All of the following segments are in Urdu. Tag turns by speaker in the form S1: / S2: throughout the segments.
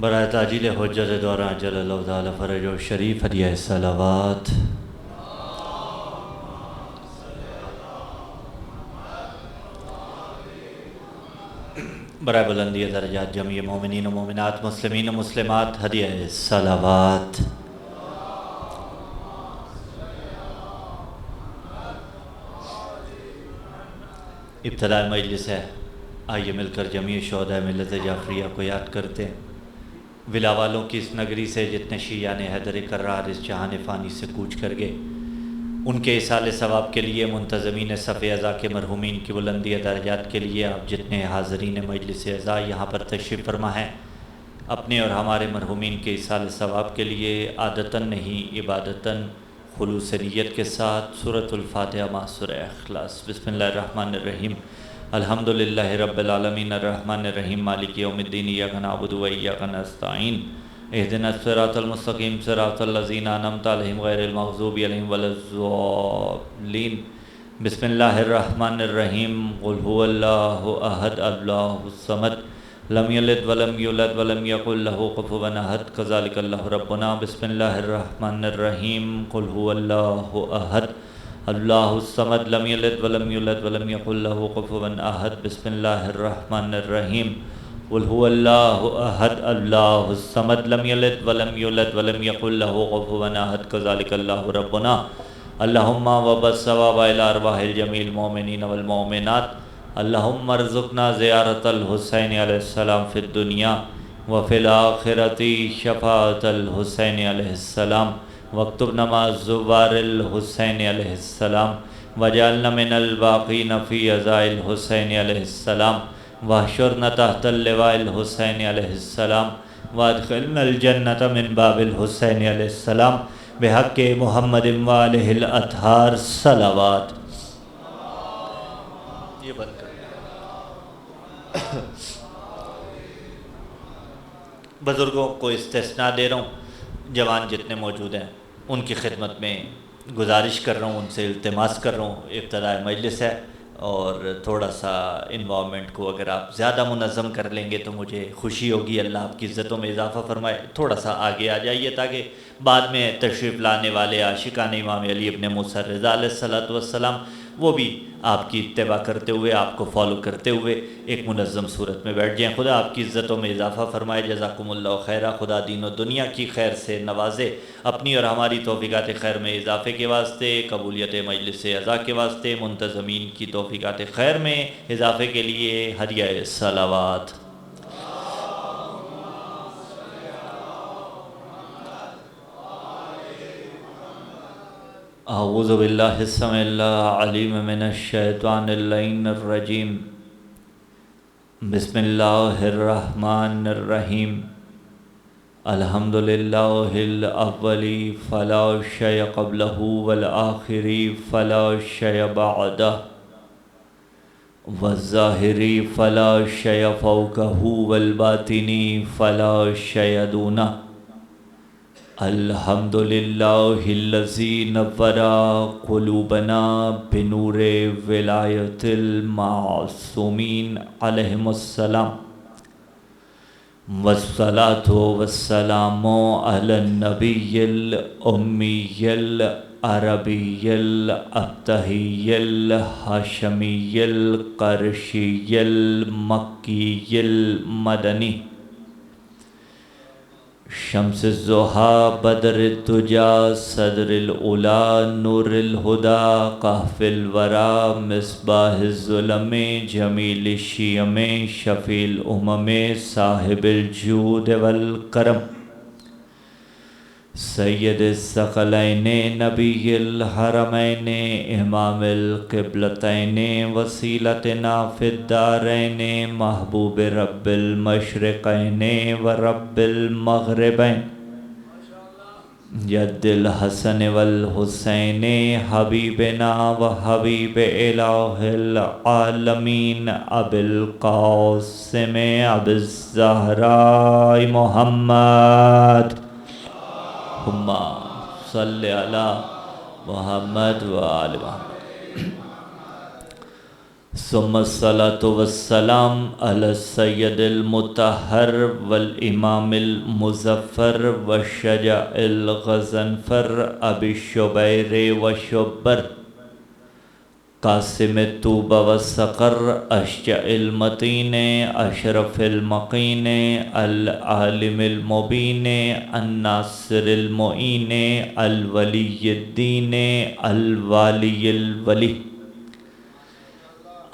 S1: برائے تعجیل حجت دوران جل اللہ تعالی فرج و شریف ہدیہ صلوات برائے بلندی درجات جمعی مومنین و مومنات مسلمین و مسلمات ہدیہ صلوات ابتداء مجلس ہے، آئیے مل کر جمعی شہداء ملت جعفریہ کو یاد کرتے ہیں۔ ولا والوں کی اس نگری سے جتنے شیعان حیدر کرار اس جہان فانی سے کوچ کر گئے، ان کے اصال ثواب کے لیے منتظمین صف اعضاء کے مرحومین کی بلندی درجات کے لیے آپ جتنے حاضرین مجلس اعضاء یہاں پر تشریف فرما ہیں، اپنے اور ہمارے مرحومین کے اصال ثواب کے لیے عادتاً نہیں عبادتاً خلوص نیت کے ساتھ سورۃ الفاتحہ مع سورہ اخلاص۔ بسم اللہ الرحمن الرحیم۔ الحمدللہ رب العالمین الرحمن الرحیم مالک یوم الدین ایاک نعبد و ایاک نستعین اہدنا الصراط المستقیم صراط الذین انعمت علیہم غیر المغضوب علیہم ولا الضالین۔ بسم اللہ الرحمن الرحیم۔ قل هو اللہ احد اللہ الصمد لم یلد ولم یولد ولم یکن لہ کفوا احد کذالک اللہ ربنا۔ بسم اللہ الرحمن الرحیم۔ قل هو اللہ احد اللہ الصمد لم یلد ولم یولد ولم یکن لہ کفوا احد۔ بسم اللہ الرحمن الرحیم۔ قل هو اللہ احد اللہ الصمد لم یلد ولم یولد ولم یکن لہ کفوا احد کذالک اللہ ربنا۔ اللہم وبث ثواب الی ارواح الجمیع المؤمنین والمؤمنات۔ اللہم ارزقنا زیارت الحسین علیہ السلام فی الدنیا وفی الآخرۃ شفاعۃ الحسین علیہ السلام واکتبنا مع زوار الحسین علیہ السلام وجعلنا من الباقین فی عزاء الحسین علیہ السلام واحشرنا تحت اللواء الحسین علیہ السلام وادخلنا الجنۃ من باب الحسین علیہ السلام بحق محمد وآلہ الاطہار صلوات۔ یہ بند کر بزرگوں کو استثناء دے رہا ہوں، جوان جتنے موجود ہیں ان کی خدمت میں گزارش کر رہا ہوں، ان سے التماس کر رہا ہوں، ابتداء مجلس ہے اور تھوڑا سا انوالومنٹ کو اگر آپ زیادہ منظم کر لیں گے تو مجھے خوشی ہوگی، اللہ آپ کی عزتوں میں اضافہ فرمائے۔ تھوڑا سا آگے آ جائیے تاکہ بعد میں تشریف لانے والے عاشقان امام علی ابن موسیٰ رضا علیہ الصلوۃ والسلام وہ بھی آپ کی اتباع کرتے ہوئے، آپ کو فالو کرتے ہوئے ایک منظم صورت میں بیٹھ جائیں۔ خدا آپ کی عزتوں میں اضافہ فرمائے، جزاکم اللہ خیرہ۔ خدا دین و دنیا کی خیر سے نوازے، اپنی اور ہماری توفیقات خیر میں اضافے کے واسطے، قبولیت مجلس اعضاء کے واسطے، منتظمین کی توفیقات خیر میں اضافے کے لیے ہدیہ صلوات۔ اعوذ باللہ السمیع العلیم من الشیطان اللعین الرجیم۔ بسم اللہ الرحمن الرحیم۔ الحمدللہ الاولی فلا شیء قبلہ والآخری فلا شیء بعدہ والظاہری فلا شیء فوقہ والباطنی فلا شیء دونہ۔ الحمدللہ الذی نور قلوبنا بنور ولایت المعصومین علیہم السلام والصلاة والسلام علی النبی الامی العربی الابتہی الہاشمی القرشی المکی المدنی شمس الضحیٰ بدر الدجیٰ صدر العلا نور الہدیٰ کہف الورا مصباح الظلم جمیل الشیم شفیع الامم صاحب الجود والکرم سید الثقلین نبی الحرمین امام القبلتین وسیلتنا فی الدارین محبوب رب المشرقین و رب المغربین جد الحسن والحسین حبیبنا و حبیب الہ العالمین ابی القاسم ابی الزہراء محمد صلی علی محمد و آل محمد۔ ثم الصلاة والسلام على السيد المطهر والإمام المظفر والشجاع الغضنفر أبي الشبير والشبر قاسم الطوبى والصقر أشجع المتين أشرف المقين العالم المبين الناصر المعين الولي الدين الوالي الولي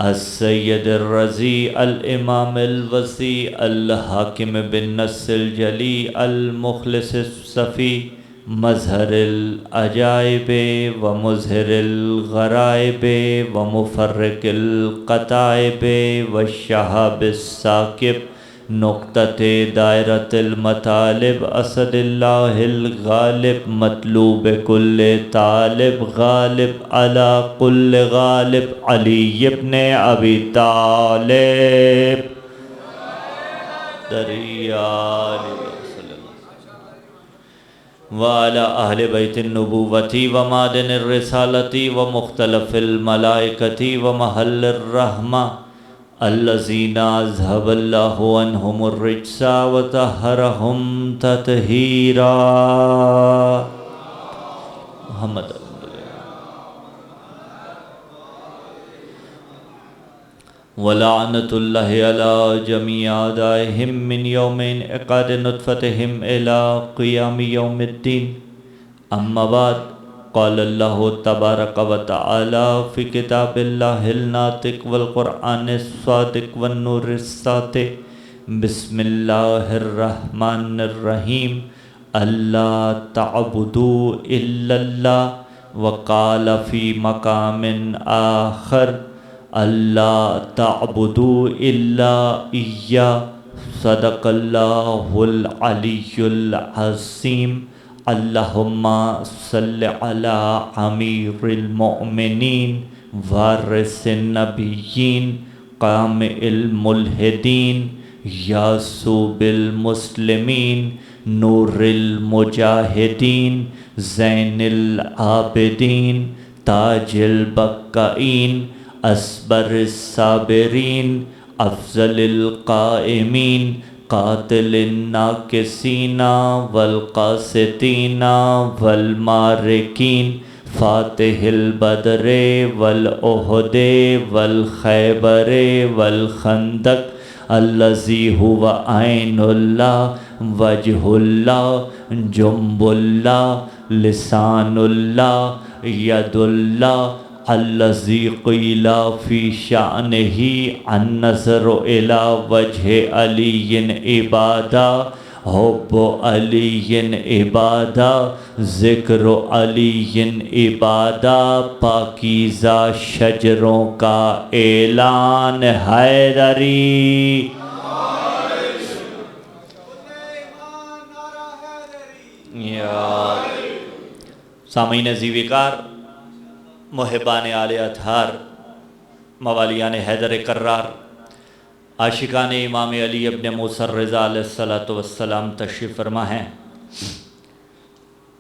S1: السید الرضی الامام الوصی الحاکم بالنص الجلی المخلص الصفی مظہر العجائب ومظہر الغرائب ومفرق القطائب والشہاب الثاقب نقطۃ دائرۃ المطالب اسد اللہ الغالب مطلوب کل طالب غالب علی کل غالب علی ابن ابی طالب دریال وعلى أهل بيت النبوة ومعدن الرسالة ومختلف الملائكة ومحل الرحمة الذين أذهب الله عنهم الرجس وطهرهم تطهيرا محمد ولعنة الله على جميع أعدائهم من يوم انعقاد نطفتهم إلى قيام يوم الدين أما بعد قال الله تبارك وتعالى في كتاب الله الناطق والقرآن الصادق والنور الساطع بسم الله الرحمن الرحيم ألا تعبدوا إلا الله وقال في مقام آخر ألا تعبدوا إلا إياه صدق الله العلي العظيم اللهم صل على أمير المؤمنين وارث النبيين قامع الملحدين ياسوب المسلمين نور المجاهدين زين العابدين تاج البكائين أصبر الصابرين أفضل القائمين قاتل الناكسين والقاسطين والماركين فاتح البدر والأحد والخيبر والخندق الذي هو عين الله وجه الله جنب الله لسان الله يد الله الذي قيل في شأنه النظر إلى وجه علي عبادة حب علي عبادة ذکر علی عبادة پاکیزہ شجروں کا اعلان حیدری سامعین ذی وقار محبان آل اطہار موالیان حیدر کرار عاشقان امام علی ابن موسیٰ الرضا علیہ السلام تشریف فرما ہیں۔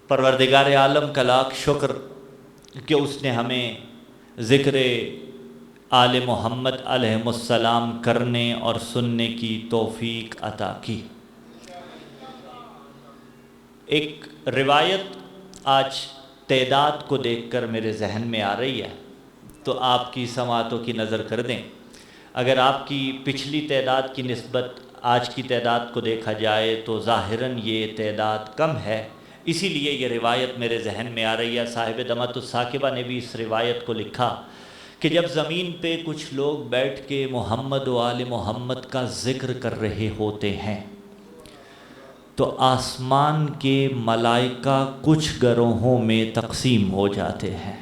S1: پروردگار عالم کا لاکھ شکر کہ اس نے ہمیں ذکر آل محمد علیہ السلام کرنے اور سننے کی توفیق عطا کی۔ ایک روایت آج تعداد کو دیکھ کر میرے ذہن میں آ رہی ہے تو آپ کی سماعتوں کی نظر کر دیں۔ اگر آپ کی پچھلی تعداد کی نسبت آج کی تعداد کو دیکھا جائے تو ظاہراً یہ تعداد کم ہے، اسی لیے یہ روایت میرے ذہن میں آ رہی ہے۔ صاحب دمت الثاقبہ نے بھی اس روایت کو لکھا کہ جب زمین پہ کچھ لوگ بیٹھ کے محمد و آل محمد کا ذکر کر رہے ہوتے ہیں تو آسمان کے ملائکہ کچھ گروہوں میں تقسیم ہو جاتے ہیں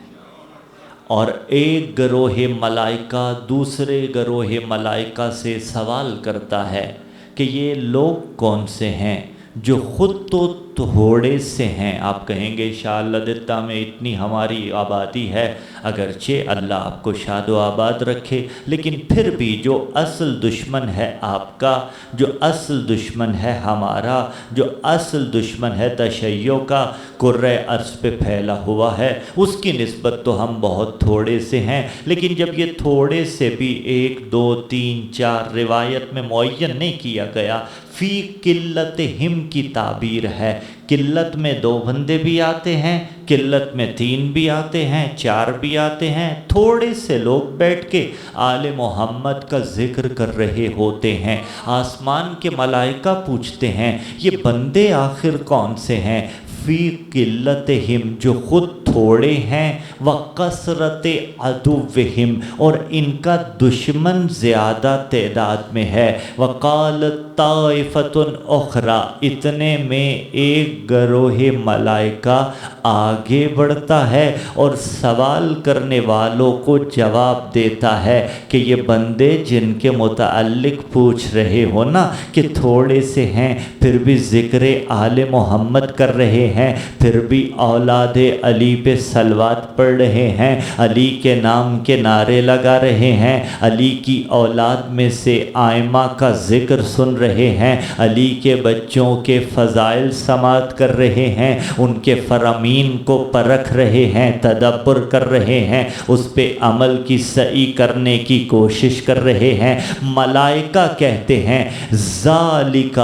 S1: اور ایک گروہ ملائکہ دوسرے گروہ ملائکہ سے سوال کرتا ہے کہ یہ لوگ کون سے ہیں جو خود تو تھوڑے سے ہیں۔ آپ کہیں گے انشاءاللہ دتا میں اتنی ہماری آبادی ہے، اگرچہ اللہ آپ کو شاد و آباد رکھے، لیکن پھر بھی جو اصل دشمن ہے آپ کا، جو اصل دشمن ہے ہمارا، جو اصل دشمن ہے تشیع کا، کرۂ ارض پہ پھیلا ہوا ہے، اس کی نسبت تو ہم بہت تھوڑے سے ہیں۔ لیکن جب یہ تھوڑے سے بھی 1 2 3 4 روایت میں معین نہیں کیا گیا، فی قلتہم کی تعبیر ہے، قلت میں 2 بندے بھی آتے ہیں، قلت میں 3 بھی آتے ہیں، 4 بھی آتے ہیں، تھوڑے سے لوگ بیٹھ کے آل محمد کا ذکر کر رہے ہوتے ہیں۔ آسمان کے ملائکہ پوچھتے ہیں یہ بندے آخر کون سے ہیں؟ فی قلتہم، جو خود تھوڑے ہیں، وکثرت عدوہم، اور ان کا دشمن زیادہ تعداد میں ہے، وقالت طائفۃ اخری، اتنے میں ایک گروہ ملائکہ آگے بڑھتا ہے اور سوال کرنے والوں کو جواب دیتا ہے کہ یہ بندے جن کے متعلق پوچھ رہے ہو نا کہ تھوڑے سے ہیں، پھر بھی ذکر آل محمد کر رہے ہیں، پھر بھی اولاد علی پہ صلوات پڑھ رہے ہیں، علی کے نام کے نعرے لگا رہے ہیں، علی کی اولاد میں سے آئمہ کا ذکر سن رہے ہیں، علی کے بچوں کے فضائل سماعت کر رہے ہیں، ان کے فرامین کو پرکھ رہے ہیں، تدبر کر رہے ہیں، اس پہ عمل کی صحیح کرنے کی کوشش کر رہے ہیں، ملائکہ کہتے ہیں ذالک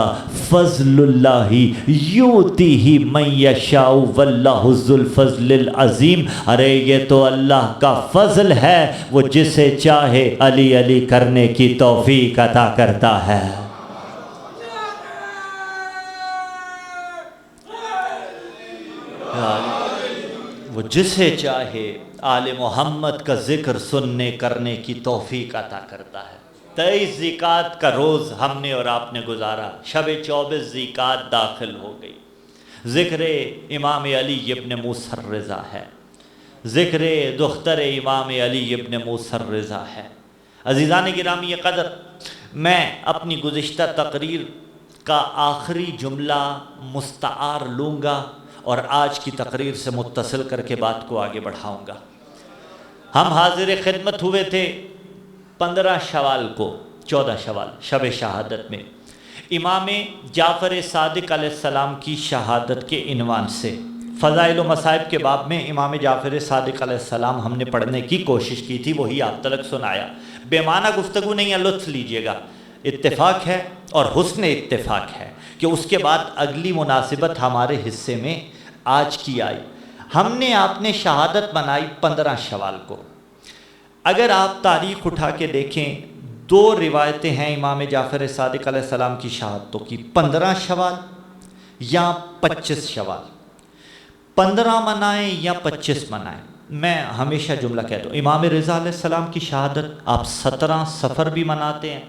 S1: فضل اللہ یؤتیہ من یشاء واللہ ذو الفضل العظیم، ارے یہ تو اللہ کا فضل ہے، وہ جسے چاہے علی علی کرنے کی توفیق عطا کرتا ہے۔ وہ جسے چاہے آل محمد کا ذکر سننے کرنے کی توفیق عطا کرتا ہے۔ 23 ذیقعد کا روز ہم نے اور آپ نے گزارا، شب 24 ذیقعد داخل ہو گئی، ذکر امام علی ابن موسیٰ الرضا ہے، ذکر دختر امام علی ابن موسیٰ الرضا ہے۔ عزیزان گرامی قدر، میں اپنی گزشتہ تقریر کا آخری جملہ مستعار لوں گا اور آج کی تقریر سے متصل کر کے بات کو آگے بڑھاؤں گا۔ ہم حاضر خدمت ہوئے تھے 15 شوال کو، 14 شوال شب شہادت میں، امام جعفر صادق علیہ السلام کی شہادت کے عنوان سے فضائل و مصائب کے باب میں امام جعفر صادق علیہ السلام ہم نے پڑھنے کی کوشش کی تھی، وہی آپ تلک سنایا۔ بے معنی گفتگو نہیں ہے، لطف لیجئے گا، اتفاق ہے اور حسن اتفاق ہے کہ اس کے بعد اگلی مناسبت ہمارے حصے میں آج کی آئی۔ ہم نے آپ نے شہادت منائی 15 شوال کو۔ اگر آپ تاریخ اٹھا کے دیکھیں، 2 روایتیں ہیں امام جعفر صادق علیہ السلام کی شہادتوں کی، 15 شوال یا 25 شوال، 15 منائیں یا 25 منائیں۔ میں ہمیشہ جملہ کہتا ہوں، امام رضا علیہ السلام کی شہادت آپ 17 صفر بھی مناتے ہیں،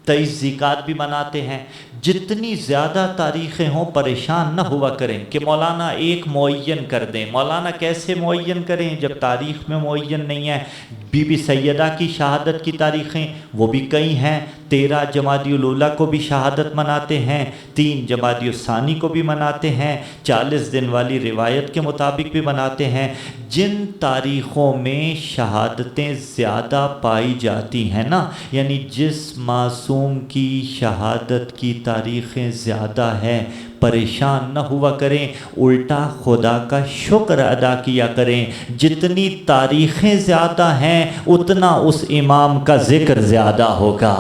S1: 23 ذیقعد بھی مناتے ہیں۔ جتنی زیادہ تاریخیں ہوں پریشان نہ ہوا کریں کہ مولانا ایک معین کر دیں۔ مولانا کیسے معین کریں جب تاریخ میں معین نہیں ہے؟ بی بی سیدہ کی شہادت کی تاریخیں وہ بھی کئی ہیں، 13 جمادی الاولیٰ کو بھی شہادت مناتے ہیں، 3 جمادی الثانی کو بھی مناتے ہیں، 40 دن والی روایت کے مطابق بھی مناتے ہیں۔ جن تاریخوں میں شہادتیں زیادہ پائی جاتی ہیں نا، یعنی جس معصوم کی شہادت کی تاریخیں زیادہ ہیں، پریشان نہ ہوا کریں، الٹا خدا کا شکر ادا کیا کریں۔ جتنی تاریخیں زیادہ ہیں اتنا اس امام کا ذکر زیادہ ہوگا،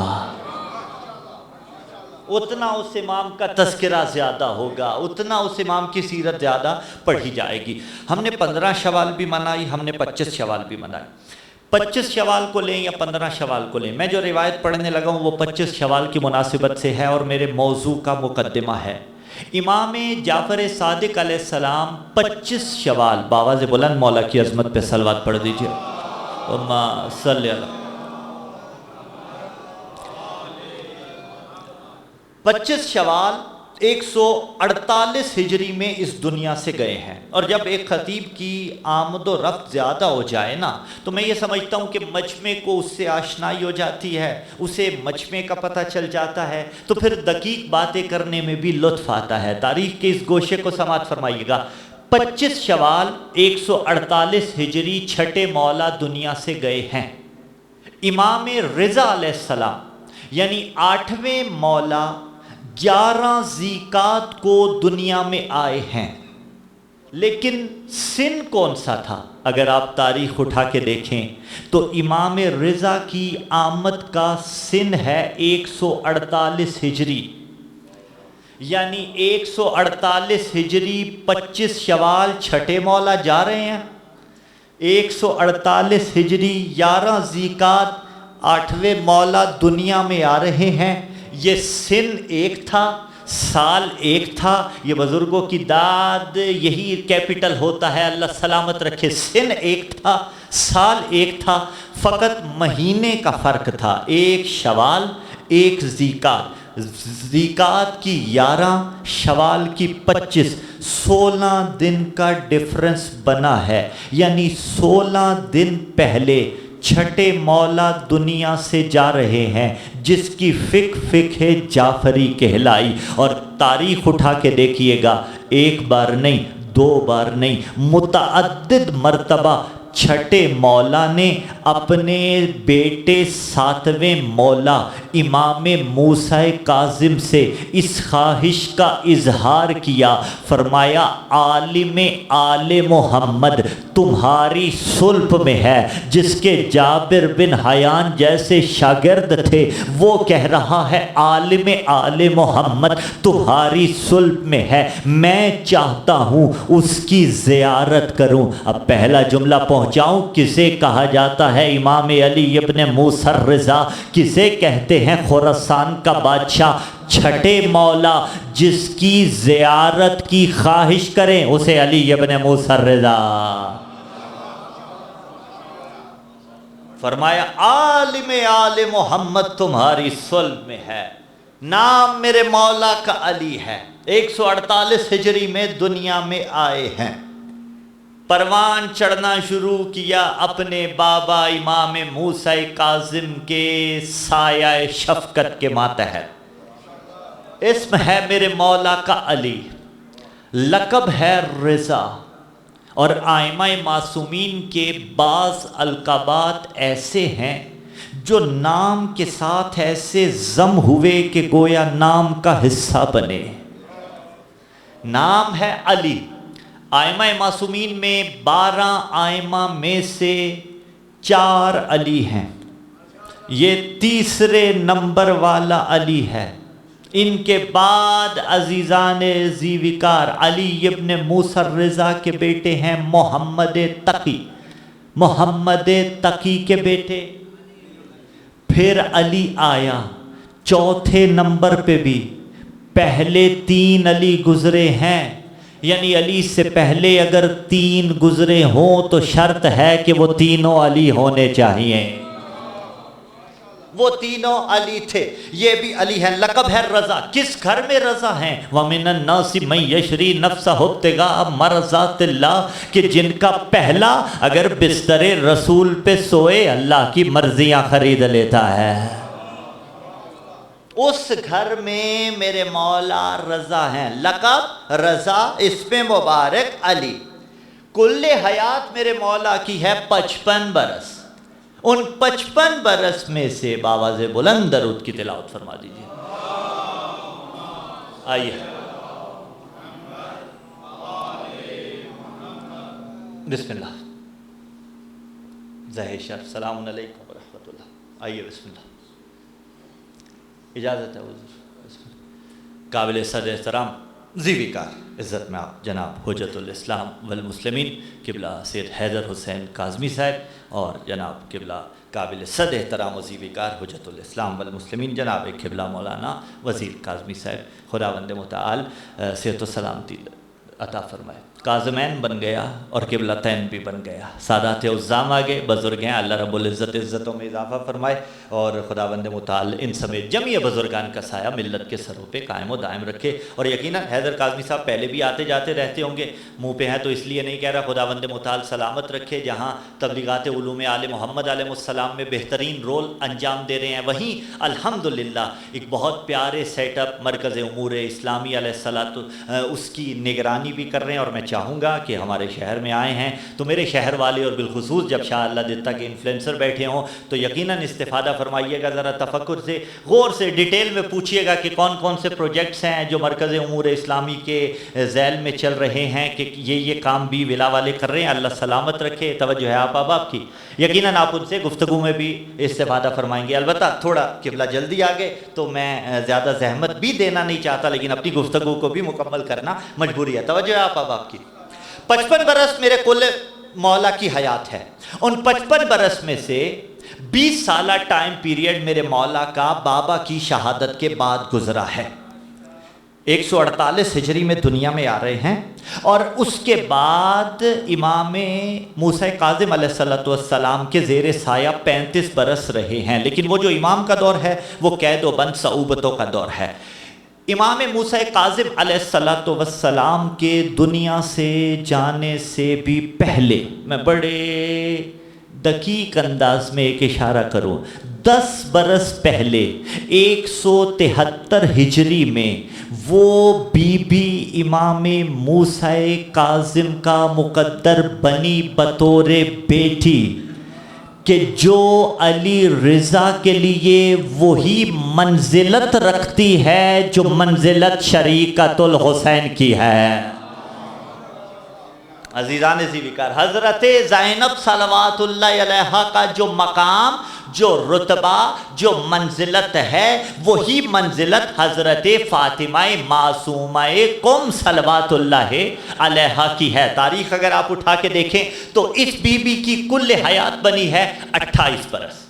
S1: اتنا اس امام کا تذکرہ زیادہ ہوگا، اتنا اس امام کی سیرت زیادہ پڑھی جائے گی۔ ہم نے 15 شوال بھی منائی، ہم نے 25 شوال بھی منائی۔ 25 شوال کو لیں یا 15 شوال کو لیں، میں جو روایت پڑھنے لگا ہوں وہ 25 شوال کی مناسبت سے ہے اور میرے موضوع کا مقدمہ ہے۔ امام جعفر صادق علیہ السلام 25 شوال، باواز بلند مولا کی عظمت پہ صلوات پڑھ دیجئے، اللہم صلی اللہ۔ 25 شوال 148 ہجری میں اس دنیا سے گئے ہیں۔ اور جب ایک خطیب کی آمد و رفت زیادہ ہو جائے نا تو میں یہ سمجھتا ہوں کہ مجمع کو اس سے آشنائی ہو جاتی ہے، اسے مجمع کا پتہ چل جاتا ہے، تو پھر دقیق باتیں کرنے میں بھی لطف آتا ہے۔ تاریخ کے اس گوشے کو سماعت فرمائیے گا۔ 25 شوال 148 ہجری چھٹے مولا دنیا سے گئے ہیں۔ امام رضا علیہ السلام یعنی 8ویں مولا 11 ذیقعد کو دنیا میں آئے ہیں، لیکن سن کون سا تھا؟ اگر آپ تاریخ اٹھا کے دیکھیں تو امام رضا کی آمد کا سن ہے 148 ہجری، یعنی 148 ہجری 25 شوال چھٹے مولا جا رہے ہیں، 148 ہجری 11 ذیقعد 8ویں مولا دنیا میں آ رہے ہیں۔ یہ سن ایک تھا، سال ایک تھا۔ یہ بزرگوں کی داد یہی کیپٹل ہوتا ہے، اللہ سلامت رکھے۔ سن ایک تھا، سال ایک تھا، فقط مہینے کا فرق تھا، ایک شوال ایک ذیقعد، ذیقعد کی 11 شوال کی 25، 16 دن کا ڈیفرنس بنا ہے، یعنی 16 دن پہلے چھٹے مولا دنیا سے جا رہے ہیں، جس کی فقہ جعفری کہلائی۔ اور تاریخ اٹھا کے دیکھیے گا، ایک بار نہیں، 2 بار نہیں، متعدد مرتبہ چھٹے مولا نے اپنے بیٹے 7ویں مولا امام موسیٰ کاظم سے اس خواہش کا اظہار کیا، فرمایا عالم آل محمد تمہاری صلب میں ہے۔ جس کے جابر بن حیان جیسے شاگرد تھے وہ کہہ رہا ہے عالم آل محمد تمہاری صلب میں ہے، میں چاہتا ہوں اس کی زیارت کروں۔ اب پہلا جملہ پہنچاؤں، کسے کہا جاتا ہے امام علی ابن موسیٰ الرضا، کسے کہتے ہیں خراسان کا بادشاہ؟ چھٹے مولا جس کی زیارت کی خواہش کریں اسے علی ابن موسیٰ الرضا۔ فرمایا عالم آل محمد تمہاری صلب میں ہے، نام میرے مولا کا علی ہے۔ 148 ہجری میں دنیا میں آئے ہیں، پروان چڑھنا شروع کیا اپنے بابا امام موسیٰ کاظم کے سایہ شفقت کے ماتحت۔ اسم ہے میرے مولا کا علی، لقب ہے رضا، اور آئمہ معصومین کے بعض القابات ایسے ہیں جو نام کے ساتھ ایسے ضم ہوئے کہ گویا نام کا حصہ بنے۔ نام ہے علی، آئمہ معصومین میں 12 آئمہ میں سے 4 علی ہیں، یہ تیسرے نمبر والا علی ہے۔ ان کے بعد عزیزان ذی وقار علی ابن موسیٰ الرضا کے بیٹے ہیں محمد تقی، محمد تقی کے بیٹے، پھر علی آیا چوتھے نمبر پہ بھی۔ پہلے 3 علی گزرے ہیں، یعنی علی سے پہلے اگر 3 گزرے ہوں تو شرط ہے کہ وہ تینوں علی ہونے چاہیے۔ وہ تینوں علی تھے، یہ بھی علی ہے، لقب ہے رضا۔ کس گھر میں رضا ہیں؟ وَمِنَ النَّاسِ مَن يَشْرِي نَفْسَهُ ابْتِغَاءَ مَرْضَاتِ اللَّهِ، کہ جن کا پہلا اگر بستر رسول پہ سوئے اللہ کی مرضیاں خرید لیتا ہے۔ اس گھر میں میرے مولا رضا ہیں، لقب رضا، اسم مبارک علی۔ کل حیات میرے مولا کی ہے 55 برس، ان 55 برس میں سے بآواز بلند درود کی تلاوت فرما دیجیے۔ آئیے بسم اللہ، ظاہر شرف، السلام علیکم ورحمۃ اللہ۔ آئیے بسم اللہ، اجازت ہے حضور۔ قابل صد احترام ذی وقار عزت میں آپ جناب حجت الاسلام والمسلمین قبلہ سید حیدر حسین کاظمی صاحب، اور جناب قبلہ قابل صد احترام و ذی وقار حجت الاسلام والمسلمین جناب قبلہ مولانا وزیر کاظمی صاحب، خداوند متعال صحت و سلامتی عطا فرمائے۔ کاظمین بن گیا اور قبلتین بھی بن گیا، سادات عظام آگے بزرگ ہیں، اللہ رب العزت عزتوں میں اضافہ فرمائے اور خداوند متعال ان سمیت جميع بزرگان کا سایہ ملت کے سروں پہ قائم و دائم رکھے۔ اور یقیناً حیدر کاظمی صاحب پہلے بھی آتے جاتے رہتے ہوں گے، منہ پہ ہیں تو اس لیے نہیں کہہ رہا، خداوند متعال سلامت رکھے۔ جہاں تبلیغات علوم آل محمد علیہ السلام میں بہترین رول انجام دے رہے ہیں، وہیں الحمدللہ ایک بہت پیارے سیٹ اپ مرکز امور اسلامی علیہ الصلوۃ اس کی نگرانی بھی کر رہے ہیں، اور میں چاہوں گا کہ ہمارے شہر میں آئے ہیں تو میرے شہر والے اور بالخصوص جب شاہ اللہ دیتا کہ انفلوئنسر بیٹھے ہوں تو یقیناً استفادہ فرمائیے گا، ذرا تفکر سے غور سے ڈیٹیل میں پوچھیے گا کہ کون کون سے پروجیکٹس ہیں جو مرکز امور اسلامی کے ذیل میں چل رہے ہیں، کہ یہ کام بھی ولا والے کر رہے ہیں۔ اللہ سلامت رکھے، توجہ ہے آپ احباب کی۔ یقیناً آپ ان سے گفتگو میں بھی استفادہ فرمائیں گے۔ البتہ تھوڑا قبلہ جلدی آگے تو میں زیادہ زحمت بھی دینا نہیں چاہتا، لیکن اپنی گفتگو کو بھی مکمل کرنا مجبوری ہے۔ توجہ ہے آپ احباب کی۔ 55 برس میرے کل مولا کی حیات ہے، ان 55 برس میں سے 20 سالہ ٹائم پیریڈ میرے مولا کا بابا کی شہادت کے بعد گزرا ہے۔ 148 ہجری میں دنیا میں آ رہے ہیں، اور اس کے بعد امام موسیٰ کاظم علیہ السلام کے زیر سایہ 35 برس رہے ہیں، لیکن وہ جو امام کا دور ہے وہ قید و بند صعوبتوں کا دور ہے۔ امام موسیٰ کاظم علیہ السلام کے دنیا سے جانے سے بھی پہلے، میں بڑے دقیق انداز میں ایک اشارہ کروں، 10 برس پہلے 173 ہجری میں وہ بی بی امام موسیٰ کاظم کا مقدر بنی بطور بیٹی، کہ جو علی رضا کے لیے وہی منزلت رکھتی ہے جو منزلت شریکت الحسین کی ہے۔ عزیزان ذیوکار، حضرت زینب صلوات اللہ علیہا کا جو مقام، جو رتبہ، جو منزلت ہے، وہی منزلت حضرت فاطمہ معصومہ قم صلوات اللہ علیہا کی ہے۔ تاریخ اگر آپ اٹھا کے دیکھیں تو اس بی بی کی کل حیات بنی ہے 28 برس،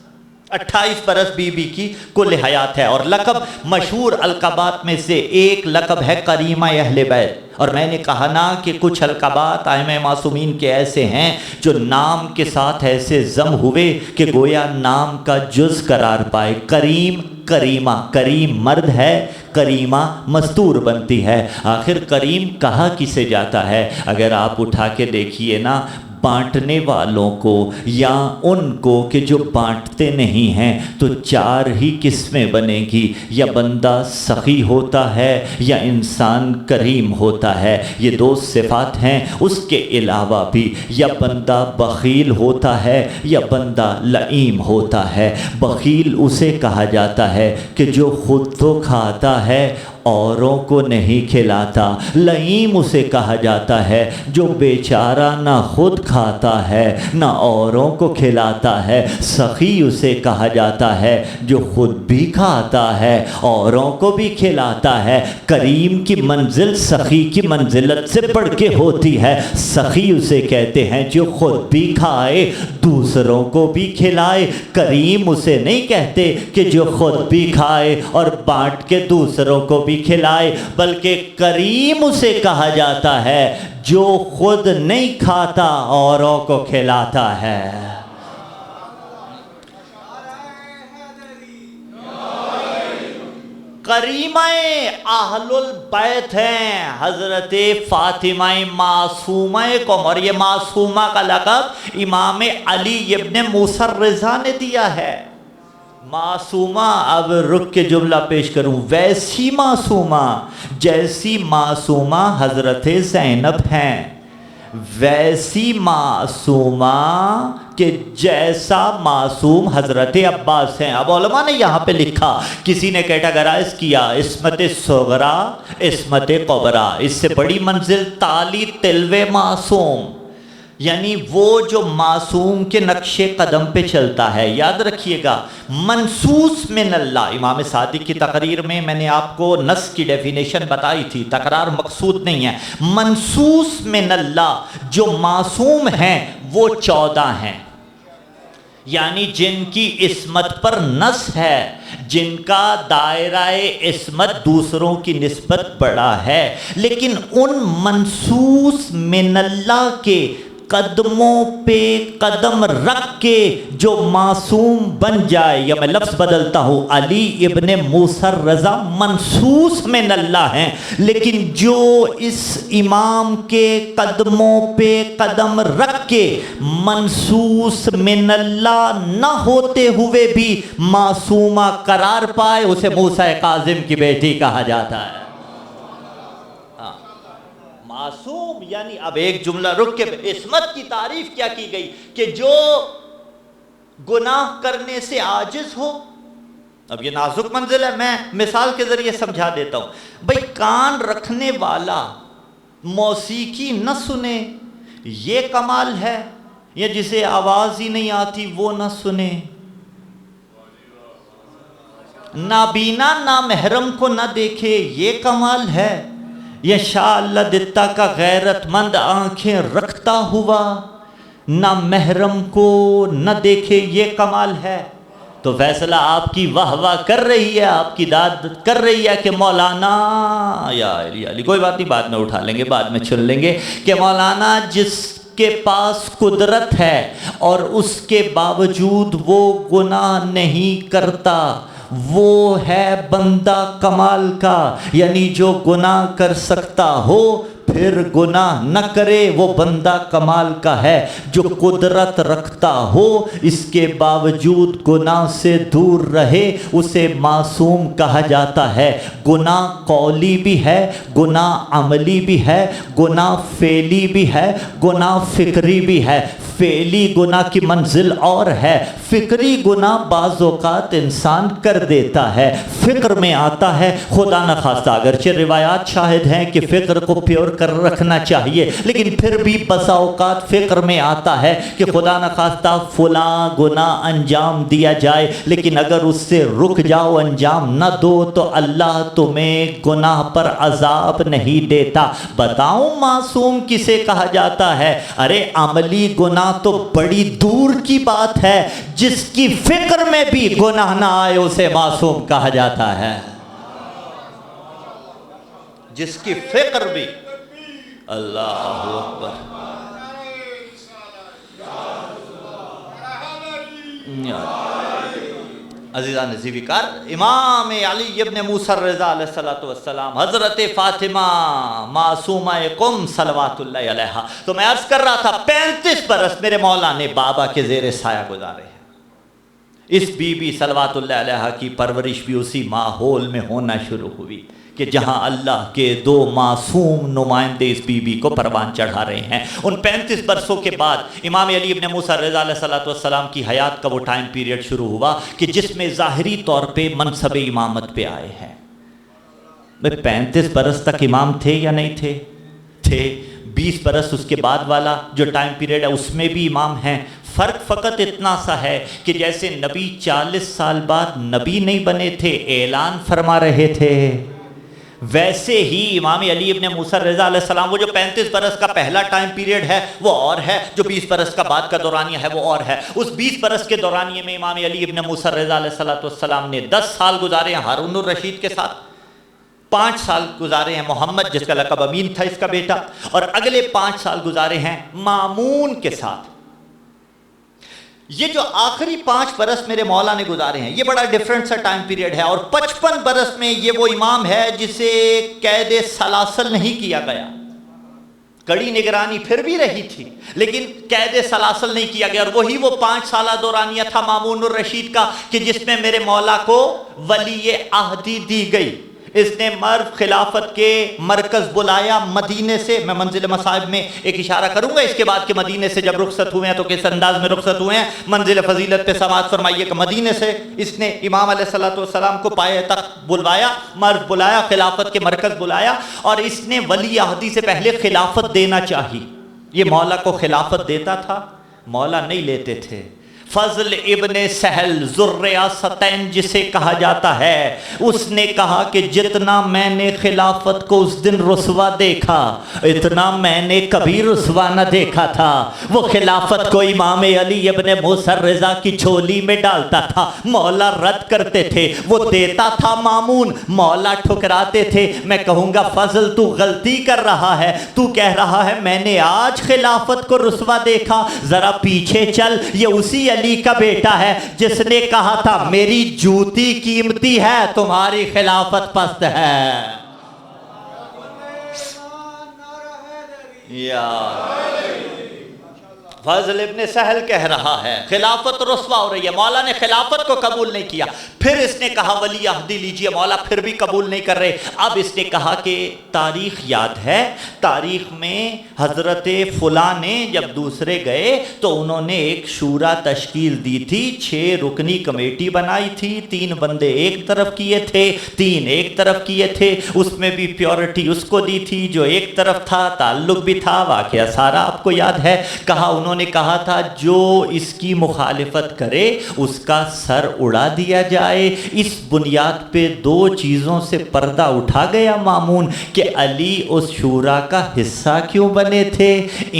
S1: 28 برس بی بی کی کل حیات ہے۔ اور لقب مشہور القابات میں سے ایک لقب ہے کریمہ اہل بیت۔ اور میں نے کہا نا کہ کچھ القابات ائمہ معصومین کے ایسے ہیں جو نام کے ساتھ ایسے ضم ہوئے کہ گویا نام کا جز قرار پائے۔ کریم، کریمہ، کریم مرد ہے، کریمہ مستور بنتی ہے۔ آخر کریم کہا کسے جاتا ہے؟ اگر آپ اٹھا کے دیکھیے نا، بانٹنے والوں کو یا ان کو کہ جو بانٹتے نہیں ہیں، تو 4 ہی قسمیں بنے گی، یا بندہ سخی ہوتا ہے یا انسان کریم ہوتا ہے، یہ 2 صفات ہیں۔ اس کے علاوہ بھی یا بندہ بخیل ہوتا ہے یا بندہ لئیم ہوتا ہے۔ بخیل اسے کہا جاتا ہے کہ جو خود تو کھاتا ہے اوروں کو نہیں کھلاتا، لئیم اسے کہا جاتا ہے جو بیچارہ نہ خود کھاتا ہے نہ اوروں کو کھلاتا ہے، سخی اسے کہا جاتا ہے جو خود بھی کھاتا ہے اوروں کو بھی کھلاتا ہے۔ کریم کی منزل سخی کی منزلت سے بڑھ کے ہوتی ہے۔ سخی اسے کہتے ہیں جو خود بھی کھائے دوسروں کو بھی کھلائے۔ کریم اسے نہیں کہتے کہ جو خود بھی کھائے اور بانٹ کے دوسروں کو بھی کھلائے، بلکہ کریم اسے کہا جاتا ہے جو خود نہیں کھاتا اوروں کو کھلاتا ہے۔ کریمہ اہل البیت ہیں حضرت فاطمہ معصومہ قم، اور یہ معصومہ کا لقب امام علی ابن موسیٰ رضا نے دیا ہے۔ معصومہ، اب رک کے جملہ پیش کروں، ویسی معصومہ جیسی معصومہ حضرت زینب ہیں، ویسی معصومہ کہ جیسا معصوم حضرت عباس ہیں۔ اب علماء نے یہاں پہ لکھا، کسی نے کیٹاگرائز کیا عصمت صغرا، عصمت کبریٰ، اس سے بڑی منزل تالی تلو معصوم، یعنی وہ جو معصوم کے نقش قدم پہ چلتا ہے۔ یاد رکھیے گا، منصوص من اللہ، امام صادق کی تقریر میں میں نے آپ کو نص کی ڈیفینیشن بتائی تھی، تکرار مقصود نہیں ہے۔ منصوص من اللہ جو معصوم ہیں وہ 14 ہیں، یعنی جن کی عصمت پر نص ہے، جن کا دائرہ عصمت دوسروں کی نسبت بڑا ہے، لیکن ان منصوص من اللہ کے قدموں پہ قدم رکھ کے جو معصوم بن جائے، یا میں لفظ بدلتا ہوں، علی ابن موسیٰ الرضا منصوص من اللہ ہیں، لیکن جو اس امام کے قدموں پہ قدم رکھ کے منصوص من اللہ نہ ہوتے ہوئے بھی معصومہ قرار پائے، اسے موسیٰ کاظم کی بیٹی کہا جاتا ہے۔ معصوم یعنی اب ایک جملہ رک کے عصمت کی تعریف کیا کی گئی کہ جو گناہ کرنے سے عاجز ہو۔ اب یہ نازک منزل ہے، میں مثال کے ذریعے سمجھا دیتا ہوں۔ بھئی کان رکھنے والا موسیقی نہ سنے یہ کمال ہے، یا جسے آواز ہی نہیں آتی وہ نہ سنے؟ نابینا نامحرم کو نہ دیکھے یہ کمال ہے، یا شاء اللہ دتا کا غیرت مند آنکھیں رکھتا ہوا نہ محرم کو نہ دیکھے یہ کمال ہے؟ تو فیصلہ آپ کی واہ واہ کر رہی ہے، آپ کی داد کر رہی ہے کہ مولانا، یا علی کوئی بات نہیں، بعد میں اٹھا لیں گے، بعد میں چن لیں گے، کہ مولانا جس کے پاس قدرت ہے اور اس کے باوجود وہ گناہ نہیں کرتا، وہ ہے بندہ کمال کا، یعنی جو گناہ کر سکتا ہو پھر گناہ نہ کرے وہ بندہ کمال کا ہے۔ جو قدرت رکھتا ہو اس کے باوجود گناہ سے دور رہے اسے معصوم کہا جاتا ہے۔ گناہ قولی بھی ہے، گناہ عملی بھی ہے، گناہ فعلی بھی ہے، گناہ فکری بھی ہے۔ فعلی گناہ کی منزل اور ہے، فکری گناہ بعض اوقات انسان کر دیتا ہے، فکر میں آتا ہے، خدا نہ خواستہ اگرچہ روایات شاہد ہیں کہ فکر کو پیور کر رکھنا چاہیے، لیکن پھر بھی بسا اوقات فکر میں آتا ہے کہ خدا نہ خواستہ فلاں گناہ انجام دیا جائے، لیکن اگر اس سے رک جاؤ، انجام نہ دو، تو اللہ تمہیں گناہ پر عذاب نہیں دیتا۔ بتاؤں معصوم کسے کہا جاتا ہے؟ ارے عملی گناہ تو بڑی دور کی بات ہے، جس کی فکر میں بھی گناہ نہ آئے اسے معصوم کہا جاتا ہے۔ جس کی فکر بھی، اللہ اکبر، عزیزان زیوکار، امام علی ابن موسیٰ الرضا علیہ السلام، حضرت فاطمہ معصومہ قم صلوات اللہ علیہا۔ تو میں عرض کر رہا تھا 35 برس میرے مولا نے بابا کے زیر سایہ گزارے ہیں۔ اس بی بی صلوات اللہ علیہا کی پرورش بھی اسی ماحول میں ہونا شروع ہوئی کہ جہاں اللہ کے دو معصوم نمائندے اس بی بی کو پروان چڑھا رہے ہیں۔ ان 35 برسوں کے بعد امام علی ابن موسیٰ الرضا علیہ السلام کی حیات کا وہ ٹائم پیریڈ شروع ہوا کہ جس میں ظاہری طور پہ منصب امامت پہ آئے ہیں۔ 35 برس تک امام تھے یا نہیں تھے؟ تھے۔ 20 برس اس کے بعد والا جو ٹائم پیریڈ ہے اس میں بھی امام ہیں۔ فرق فقط اتنا سا ہے کہ جیسے نبی 40 سال بعد نبی نہیں بنے تھے، اعلان فرما رہے تھے، ویسے ہی امام علی ابن موسیٰ الرضا علیہ السلام وہ جو 35 برس کا پہلا ٹائم پیریڈ ہے وہ اور ہے، جو 20 برس کا بعد کا دورانیہ ہے وہ اور ہے۔ اس 20 برس کے دورانیے میں امام علی ابن موسیٰ الرضا علیہ السلام نے 10 سال گزارے ہیں ہارون الرشید کے ساتھ، 5 سال گزارے ہیں محمد جس کا لقب امین تھا اس کا بیٹا، اور اگلے 5 سال گزارے ہیں مامون کے ساتھ۔ یہ جو آخری 5 برس میرے مولا نے گزارے ہیں یہ بڑا ڈیفرنٹ سا ٹائم پیریڈ ہے، اور 55 برس میں یہ وہ امام ہے جسے قید سلاسل نہیں کیا گیا۔ کڑی نگرانی پھر بھی رہی تھی لیکن قید سلاسل نہیں کیا گیا، اور وہی وہ 5 سالہ دورانیہ تھا مامون الرشید کا کہ جس میں میرے مولا کو ولی عہدی دی گئی۔ اس نے مرو خلافت کے مرکز بلایا مدینے سے، میں منزل مصائب میں ایک اشارہ کروں گا اس کے بعد کہ مدینے سے جب رخصت ہوئے ہیں تو کس انداز میں رخصت ہوئے ہیں۔ منزل فضیلت پہ سماعت فرمائیے کہ مدینے سے اس نے امام علیہ السلام کو پائے تخت بلوایا، مرو بلایا، خلافت کے مرکز بلایا، اور اس نے ولی عہدی سے پہلے خلافت دینا چاہی۔ یہ مولا کو خلافت دیتا تھا، مولا نہیں لیتے تھے۔ فضل ابن سہل ذوالریاستین جسے کہا جاتا ہے، اس نے کہا کہ جتنا میں نے خلافت کو اس دن رسوا دیکھا اتنا میں نے کبھی رسوا نہ دیکھا تھا۔ وہ خلافت کو امام علی ابن موسیٰ رضا کی جھولی میں ڈالتا تھا، مولا رد کرتے تھے، وہ دیتا تھا مامون، مولا ٹھکراتے تھے۔ میں کہوں گا فضل تو غلطی کر رہا ہے، تو کہہ رہا ہے میں نے آج خلافت کو رسوا دیکھا، ذرا پیچھے چل، یہ اسی علی کا بیٹا ہے جس نے کہا تھا میری جوتی قیمتی ہے تمہاری خلافت پست ہے۔ یا فضل ابن سہل کہہ رہا ہے خلافت رسوا ہو رہی ہے، مولا نے خلافت کو قبول نہیں کیا۔ پھر اس نے کہا ولی عہدی لیجئے، مولا پھر بھی قبول نہیں کر رہے۔ اب اس نے کہا کہ تاریخ یاد ہے، تاریخ میں حضرت فلاں نے جب دوسرے گئے تو انہوں نے ایک شورا تشکیل دی تھی، 6 رکنی کمیٹی بنائی تھی، 3 بندے ایک طرف کیے تھے، 3 ایک طرف کیے تھے، اس میں بھی پیورٹی اس کو دی تھی جو ایک طرف تھا، تعلق بھی تھا، واقعہ سارا آپ کو یاد ہے۔ کہا انہوں نے کہا تھا جو اس کی مخالفت کرے اس کا سر اڑا دیا جائے۔ اس بنیاد پہ 2 چیزوں سے پردہ اٹھا گیا مامون کہ علی اس شورا کا حصہ کیوں بنے تھے،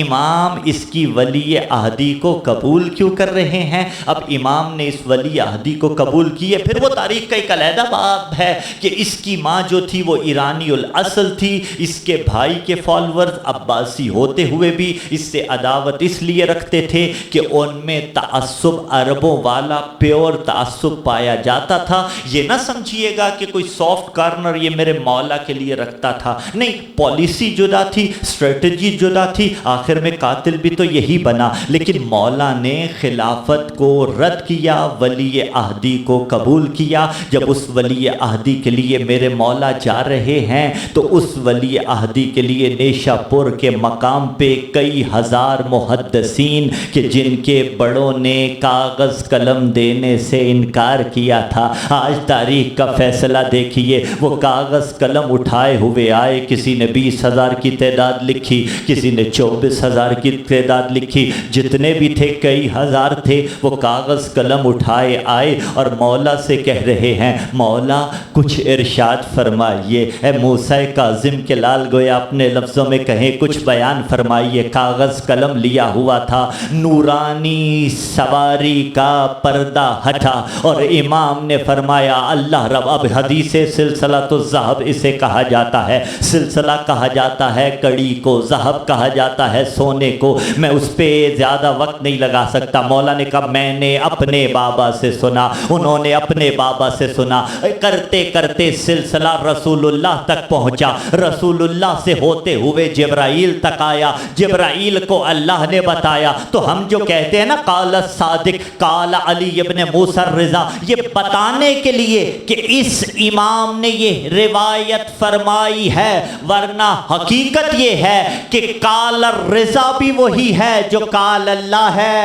S1: امام اس کی ولی عہدی کو قبول کیوں کر رہے ہیں۔ اب امام نے اس ولی عہدی کو قبول کیے، پھر وہ تاریخ کا ایک علیحدہ باب ہے کہ اس کی ماں جو تھی وہ ایرانی الاصل تھی، اس کے بھائی کے فالورز عباسی ہوتے ہوئے بھی اس سے عداوت اس لیے رکھتے تھے کہ ان میں تعصب عربوں والا پیور تعصب پایا جاتا تھا۔ یہ نہ سمجھیے گا کہ کوئی سافٹ کارنر یہ میرے مولا کے لیے رکھتا تھا، نہیں، پالیسی جدا تھی، اسٹریٹجی جدا تھی، آخر میں قاتل بھی تو یہی بنا۔ لیکن مولا نے خلافت کو رد کیا، ولی عہدی کو قبول کیا۔ جب اس ولی عہدی کے لیے میرے مولا جا رہے ہیں تو اس ولی عہدی کے لیے نیشہ پور کے مقام پہ کئی ہزار محدثین کہ جن کے بڑوں نے کاغذ قلم دینے سے انکار کیا تھا، آج تاریخ کا فیصلہ دیکھیے، وہ کاغذ قلم اٹھائے ہوئے آئے، کسی نے 20,000 کی تعداد لکھی، کسی نے 24,000 کی تعداد لکھی، جتنے بھی تھے کئی ہزار تھے، وہ کاغذ قلم اٹھائے آئے اور مولا سے کہہ رہے ہیں مولا کچھ ارشاد فرمائیے، اے موسیٰ کاظم کے لال گویا اپنے لفظوں میں کہیں کچھ بیان فرمائیے۔ کاغذ قلم لیا ہوا تھا، نورانی سواری کا پردہ ہٹا اور امام نے فرمایا اللہ رب، اب حدیث سلسلۃ الذہب اسے کہا جاتا ہے، سلسلہ کہا جاتا ہے کڑی کو، ذہب کہا جاتا ہے سونے کو، میں اس پہ زیادہ وقت نہیں لگا سکتا۔ مولا نے کہا میں نے اپنے بابا سے سنا، انہوں نے اپنے بابا سے سنا، کرتے کرتے سلسلہ رسول اللہ تک پہنچا، رسول اللہ سے ہوتے ہوئے جبرائیل تک آیا، جبرائیل کو اللہ نے بتایا۔ تو ہم جو کہتے ہیں نا قال الصادق قال علی ابن موسیٰ رضا، یہ بتانے کے لیے کہ اس امام نے یہ روایت فرمائی ہے، ورنہ حقیقت یہ ہے کہ قال الرضا بھی وہی ہے جو قال اللہ ہے،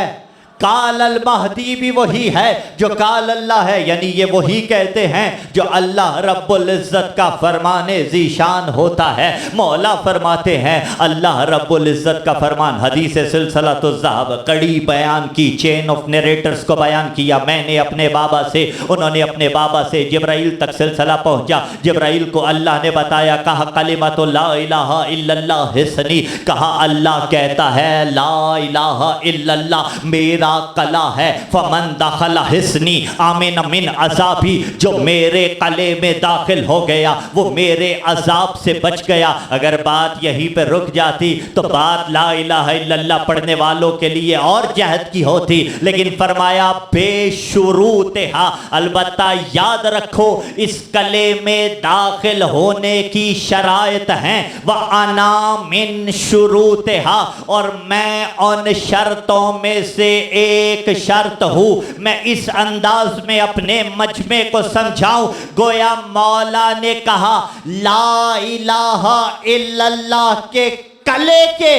S1: قال المہدی بھی وہی ہے جو قال اللہ ہے، یعنی یہ وہی کہتے ہیں جو اللہ رب العزت کا فرمان ذیشان ہوتا ہے۔ مولا فرماتے ہیں اللہ رب العزت کا فرمان، حدیث سلسلۃ الذہب کڑی بیان کی، چین آف نیریٹرز کو بیان کیا، میں نے اپنے بابا سے، انہوں نے اپنے بابا سے، جبرائیل تک سلسلہ پہنچا، جبرائیل کو اللہ نے بتایا، کہا کلمۃ لا الہ الا اللہ حسنی، کہا اللہ کہتا ہے لا الہ الا اللہ میرا قلعہ ہے، فمن دخل حسنی آمن من عذابی، جو میرے قلعے میں داخل ہو گیا وہ میرے عذاب سے بچ گیا۔ اگر بات یہیں پہ رک جاتی تو بات لا الہ الا اللہ پڑھنے والوں کے لیے اور جہد کی ہوتی، لیکن فرمایا بے شروطہا، البتہ یاد رکھو اس قلعے میں داخل ہونے کی شرائط ہیں، وَأَنَا مِن شُرُوطِهَا، اور میں ان شرطوں میں سے ایک شرط ہوں۔ میں اس انداز میں اپنے مجمع کو سمجھاؤں، گویا مولا نے کہا لا الہ الا اللہ کے قلعے کے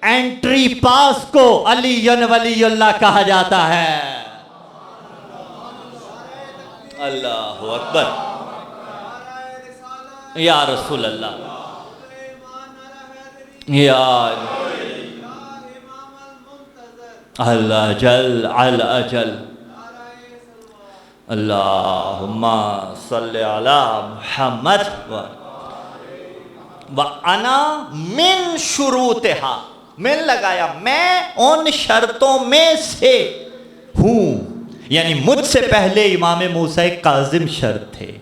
S1: انٹری پاس کو علی ولی اللہ کہا جاتا ہے۔ اللہ اکبر، یا رسول اللہ، یا الأجل الأجل اللہم صلی علی محمد وَأَنَا مِن شُرُوتِهَا، من لگایا میں ان شرطوں میں سے ہوں، یعنی مجھ سے پہلے امام موسیٰ کاظم شرط تھے،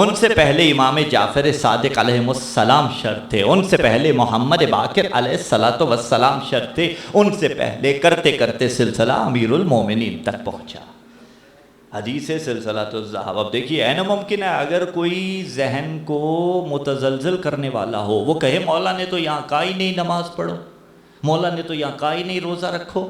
S1: ان سے پہلے امام جعفر صادق علیہ السلام شرط تھے، ان سے پہلے محمد باقر علیہ السلام شرط تھے، ان سے پہلے کرتے کرتے سلسلہ امیر المومنین تک پہنچا۔ حدیث سلسلۃ الذہب۔ اب دیکھیے اینا ممکن ہے اگر کوئی ذہن کو متزلزل کرنے والا ہو، وہ کہے مولا نے تو یہاں کہا ہی نہیں نماز پڑھو، مولا نے تو یہاں کہا ہی نہیں روزہ رکھو،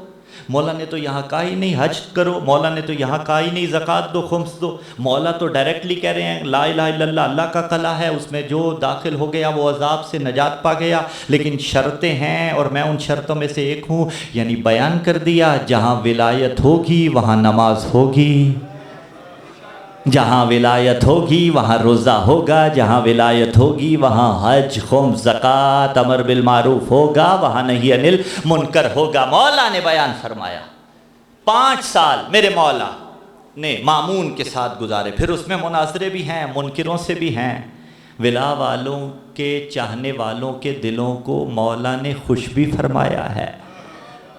S1: مولا نے تو یہاں کہا ہی نہیں حج کرو، مولا نے تو یہاں کہا ہی نہیں زکوٰۃ دو، خمس دو، مولا تو ڈائریکٹلی کہہ رہے ہیں لا الہ الا اللہ اللہ کا قلعہ ہے، اس میں جو داخل ہو گیا وہ عذاب سے نجات پا گیا، لیکن شرطیں ہیں اور میں ان شرطوں میں سے ایک ہوں، یعنی بیان کر دیا جہاں ولایت ہوگی وہاں نماز ہوگی، جہاں ولایت ہوگی وہاں روزہ ہوگا، جہاں ولایت ہوگی وہاں حج، خمس، زکوٰۃ، امر بالمعروف ہوگا، وہاں نہی عن المنکر ہوگا۔ مولا نے بیان فرمایا 5 سال میرے مولا نے مامون کے ساتھ گزارے، پھر اس میں مناظرے بھی ہیں، منکروں سے بھی ہیں، ولا والوں کے چاہنے والوں کے دلوں کو مولا نے خوش بھی فرمایا ہے،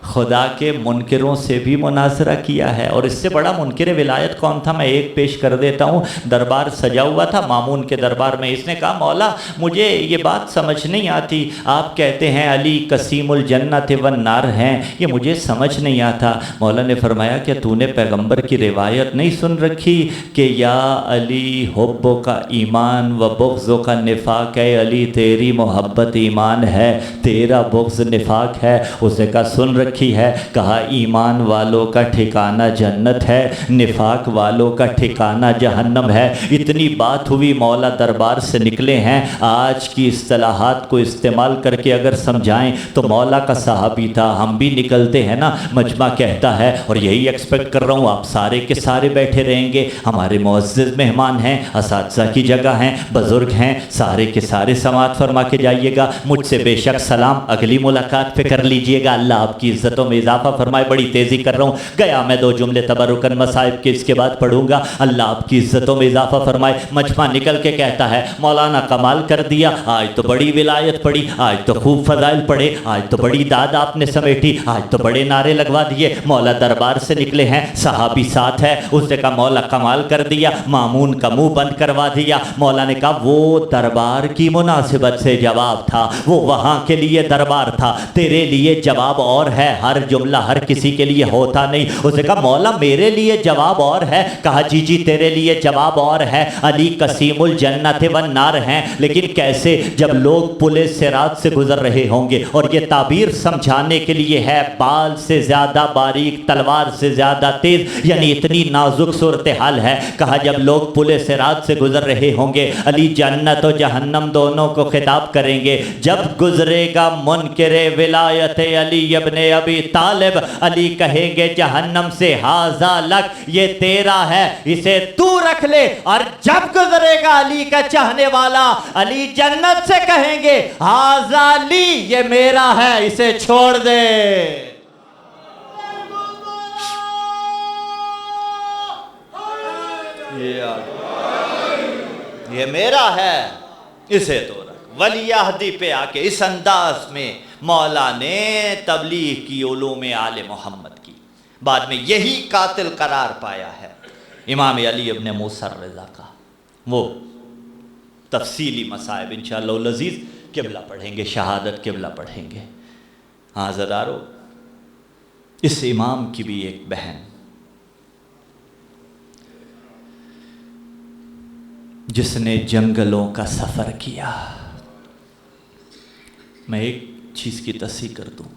S1: خدا کے منکروں سے بھی مناظرہ کیا ہے۔ اور اس سے بڑا منکر ولایت کون تھا، میں ایک پیش کر دیتا ہوں۔ دربار سجا ہوا تھا مامون کے دربار میں، اس نے کہا مولا مجھے یہ بات سمجھ نہیں آتی، آپ کہتے ہیں علی قسیم الجنت والنار ہیں، یہ مجھے سمجھ نہیں آتا۔ مولا نے فرمایا کہ تو نے پیغمبر کی روایت نہیں سن رکھی کہ یا علی حبو کا ایمان و بغضو کا نفاق، ہے علی تیری محبت ایمان ہے، تیرا بغض نفاق ہے۔ اسے کہا سن رکھی ہے، کہا ایمان والوں کا ٹھکانہ جنت ہے، نفاق والوں کا ٹھکانہ جہنم ہے۔ اتنی بات ہوئی، مولا دربار سے نکلے ہیں، آج کی اصطلاحات کو استعمال کر کے اگر سمجھائیں تو مولا کا صحابی تھا، ہم بھی نکلتے ہیں نا، مجمع کہتا ہے، اور یہی ایکسپیکٹ کر رہا ہوں آپ سارے کے سارے بیٹھے رہیں گے، ہمارے معزز مہمان ہیں، اساتذہ کی جگہ ہیں، بزرگ ہیں، سارے کے سارے سماعت فرما کے جائیے گا، مجھ سے بے شک سلام اگلی ملاقات پہ کر لیجئے گا، اللہ آپ کی عزتوں میں اضافہ فرمائے۔ بڑی تیزی کر رہا ہوں، گیا میں 2 جملے تبرکن مصائب کے، اس کے بعد پڑھوں گا، اللہ آپ کی عزتوں میں اضافہ فرمائے۔ مجمع نکل کے کہتا ہے مولانا کمال کر دیا، آج تو بڑی ولایت پڑھی، آج تو خوب فضائل پڑھے، آج تو بڑی داد آپ نے سمیٹی، آج تو بڑے نعرے لگوا دیے۔ مولا دربار سے نکلے ہیں، صحابی ساتھ ہے، اس نے کہا مولا کمال کر دیا، مامون کا منہ بند کروا دیا۔ مولا نے کہا وہ دربار کی مناسبت سے جواب تھا، وہ وہاں کے لیے دربار تھا، تیرے لیے جواب اور ہے، ہر جملہ ہر کسی کے لیے ہوتا نہیں۔ اس نے کہا مولا میرے لیے جواب اور ہے، کہا جی جی تیرے لیے جواب اور ہے، علی قسیم الجنت والنار ہیں، لیکن کیسے؟ جب لوگ پل صراط سے گزر رہے ہوں گے، اور یہ تعبیر سمجھانے کے لیے ہے، بال سے زیادہ باریک تلوار سے زیادہ تیز، یعنی اتنی نازک صورتحال ہے۔ کہا جب لوگ پل صراط سے گزر رہے ہوں گے، علی جنت و جہنم دونوں کو خطاب کریں گے، جب گزرے گا منکر ولایت علی ابن ابی طالب، علی کہیں گے جہنم سے ہاذا لک، یہ تیرا ہے، اسے تو رکھ لے، اور جب گزرے گا علی کا چاہنے والا، علی جنت سے کہیں گے ہاذا لی، یہ میرا ہے، اسے چھوڑ دے۔ یہ میرا ہے، اسے تو رکھ۔ ولی عہدی پہ آ کے اس انداز میں مولا نے تبلیغ کی، علوم آل محمد کی، بعد میں یہی قاتل قرار پایا ہے امام علی ابن موسیٰ الرضا کا۔ وہ تفصیلی مصائب انشاءاللہ العزیز قبلہ پڑھیں گے، شہادت قبلہ پڑھیں گے۔ ہاں عزیزارو، اس امام کی بھی ایک بہن جس نے جنگلوں کا سفر کیا۔ میں ایک چیز کی تصحیح کر دوں،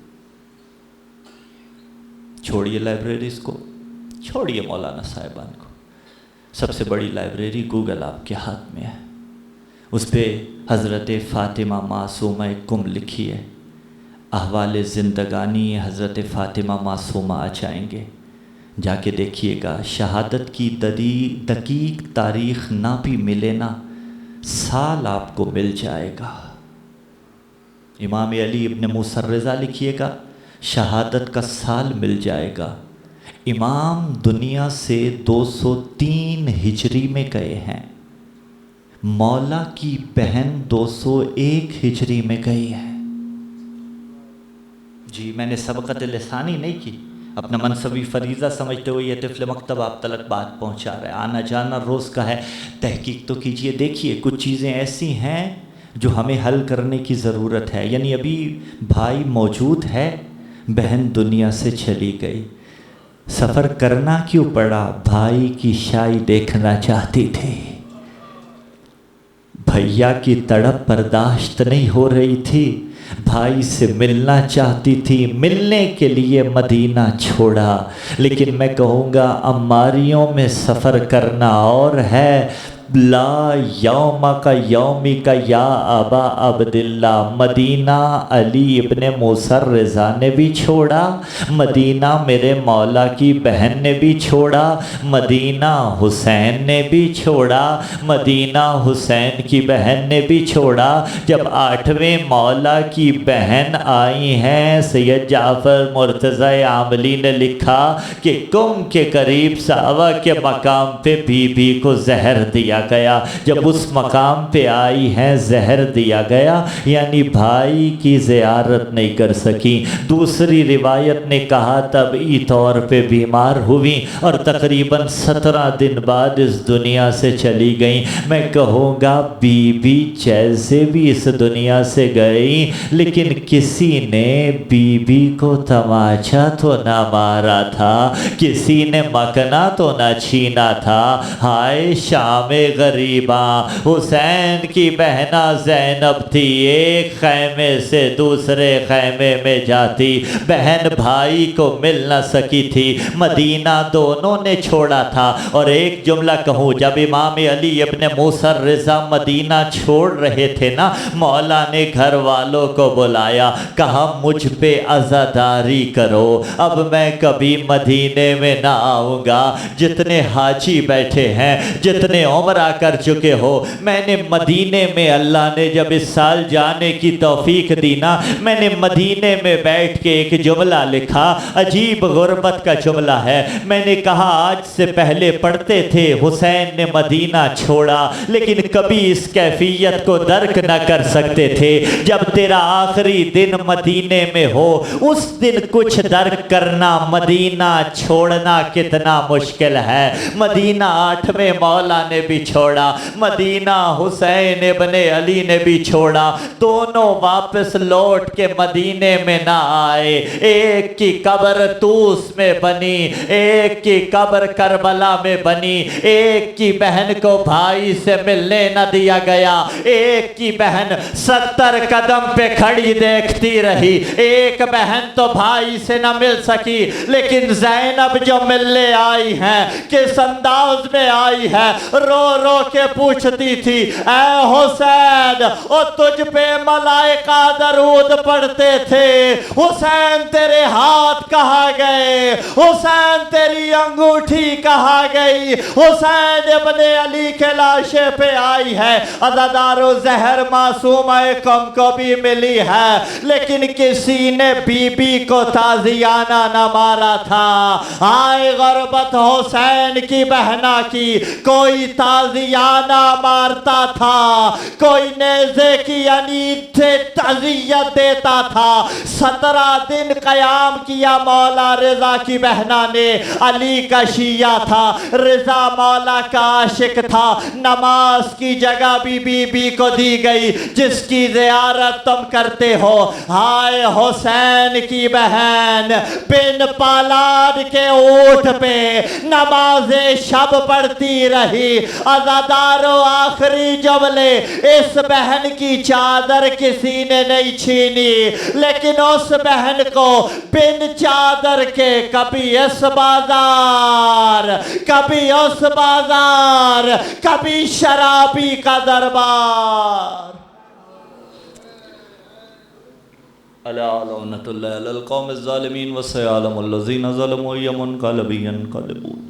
S1: چھوڑیے لائبریریز کو، چھوڑیے مولانا صاحبان کو، سب سے بڑی لائبریری گوگل آپ کے ہاتھ میں ہے، اس پہ حضرت فاطمہ معصومہ کم لکھی ہے، احوال زندگانی حضرت فاطمہ معصومہ آ جائیں گے، جا کے دیکھیے گا۔ شہادت کی دقیق تاریخ نہ بھی ملے نا، سال آپ کو مل جائے گا۔ امام علی ابن موسیٰ الرضا لکھیے گا، شہادت کا سال مل جائے گا۔ امام دنیا سے 203 ہجری میں گئے ہیں، مولا کی بہن 201 ہجری میں گئی ہے۔ جی میں نے سبقت لسانی نہیں کی، اپنا منصبی فریضہ سمجھتے ہوئے یہ طفل مکتب آپ تلک بات پہنچا رہا ہے، آنا جانا روز کا ہے، تحقیق تو کیجئے۔ دیکھیے کچھ چیزیں ایسی ہیں جو ہمیں حل کرنے کی ضرورت ہے، یعنی ابھی بھائی موجود ہے، بہن دنیا سے چلی گئی، سفر کرنا کیوں پڑا؟ بھائی کی شائی دیکھنا چاہتی تھی، بھیا کی تڑپ برداشت نہیں ہو رہی تھی، بھائی سے ملنا چاہتی تھی، ملنے کے لیے مدینہ چھوڑا۔ لیکن میں کہوں گا عماریوں میں سفر کرنا اور ہے، لا یوم کا یومی کا یا ابا عبداللہ، مدینہ علی ابن موسیٰ رضا نے بھی چھوڑا، مدینہ میرے مولا کی بہن نے بھی چھوڑا، مدینہ حسین نے بھی چھوڑا، مدینہ حسین کی بہن نے بھی چھوڑا۔ جب 8ویں مولا کی بہن آئی ہیں، سید جعفر مرتضی عاملی نے لکھا کہ کم کے قریب صحابہ کے مقام پہ بی بی کو زہر دیا گیا، جب اس مقام پہ آئی ہیں زہر دیا گیا، یعنی بھائی کی زیارت نہیں کر سکی۔ دوسری روایت نے کہا طبعی طور پہ بیمار ہوئی اور تقریباً 17 دن بعد اس دنیا سے چلی گئیں۔ میں کہوں گا بی بی جیسے بھی اس دنیا سے گئی، لیکن کسی نے بی بی کو تماچا تو نہ مارا تھا، کسی نے مکنا تو نہ چھینا تھا۔ ہائے شام غریباں، حسین کی بہنا زینب تھی، ایک خیمے سے دوسرے خیمے میں جاتی، بہن بھائی کو مل نہ سکی تھی، مدینہ دونوں نے چھوڑا تھا۔ اور ایک جملہ کہوں، جب امام علی ابن موسیٰ رضا مدینہ چھوڑ رہے تھے نا، مولا نے گھر والوں کو بلایا، کہا مجھ پہ عزاداری کرو، اب میں کبھی مدینے میں نہ آؤں گا۔ جتنے حاجی بیٹھے ہیں، جتنے عمرہ کر چکے ہو، میں نے مدینے میں اللہ نے جب اس سال جانے کی توفیق دی نا، میں نے مدینے میں بیٹھ کے ایک جملہ لکھا، عجیب غربت کا جملہ ہے۔ میں نے کہا آج سے پہلے پڑھتے تھے حسین نے مدینہ چھوڑا، لیکن کبھی اس کیفیت کو درک نہ کر سکتے تھے۔ جب تیرا آخری دن مدینے میں ہو، اس دن کچھ درک کرنا، مدینہ چھوڑنا کتنا مشکل ہے۔ مدینہ 8ویں مولا نے بھی چھوڑا، مدینہ حسین ابن علی نے بھی چھوڑا، دونوں واپس لوٹ کے مدینے میں نہ آئے۔ ایک کی قبر طوس میں بنی، ایک کی قبر کربلا میں بنی، ایک کی بہن کو بھائی سے ملنے نہ دیا گیا، ایک کی بہن 70 قدم پہ کھڑی دیکھتی رہی، ایک بہن تو بھائی سے نہ مل سکی، لیکن زینب جو ملنے آئی ہیں، کس انداز میں آئی ہے، رو رو کے پوچھتی تھی، اے حسین، اور تجھ پہ ملائکہ درود پڑھتے تھے، حسین تیرے ہاتھ کہاں گئے، حسین تیری انگوٹھی کہاں گئی، حسین ابن علی کے لاشے پہ آئی ہے، عزادار و زہر معصومہ کم کو بھی ملی ہے، لیکن کسی نے بی بی کو تازیانہ نہ مارا تھا۔ آئے غربت حسین کی بہنا کی، کوئی تازیانہ مارتا تھا، کوئی نیزے کی انید سے تعزیت دیتا تھا۔ 17 دن قیام کیا مولا رضا کی بہنا نے، علی کا شیعہ تھا، رضا مولا کا عاشق تھا، نماز کی جگہ بھی بی بی کو دی گئی جس کی زیارت تم کرتے ہو۔ ہائے حسین کی بہن بن پالاد کے اونٹ پہ نماز شب پڑھتی رہی، عزادارو آخری جملے، اس بہن کی چادر کسی نے نہیں چھینی، لیکن اس بہن کو بن چادر کے کبھی اس بازار، کبھی اس بازار، کبھی شرابی کا دربار۔ الا لعنت اللہ علی القوم الظالمین وسيعلم الذین ظلموا أي منقلب ينقلبون۔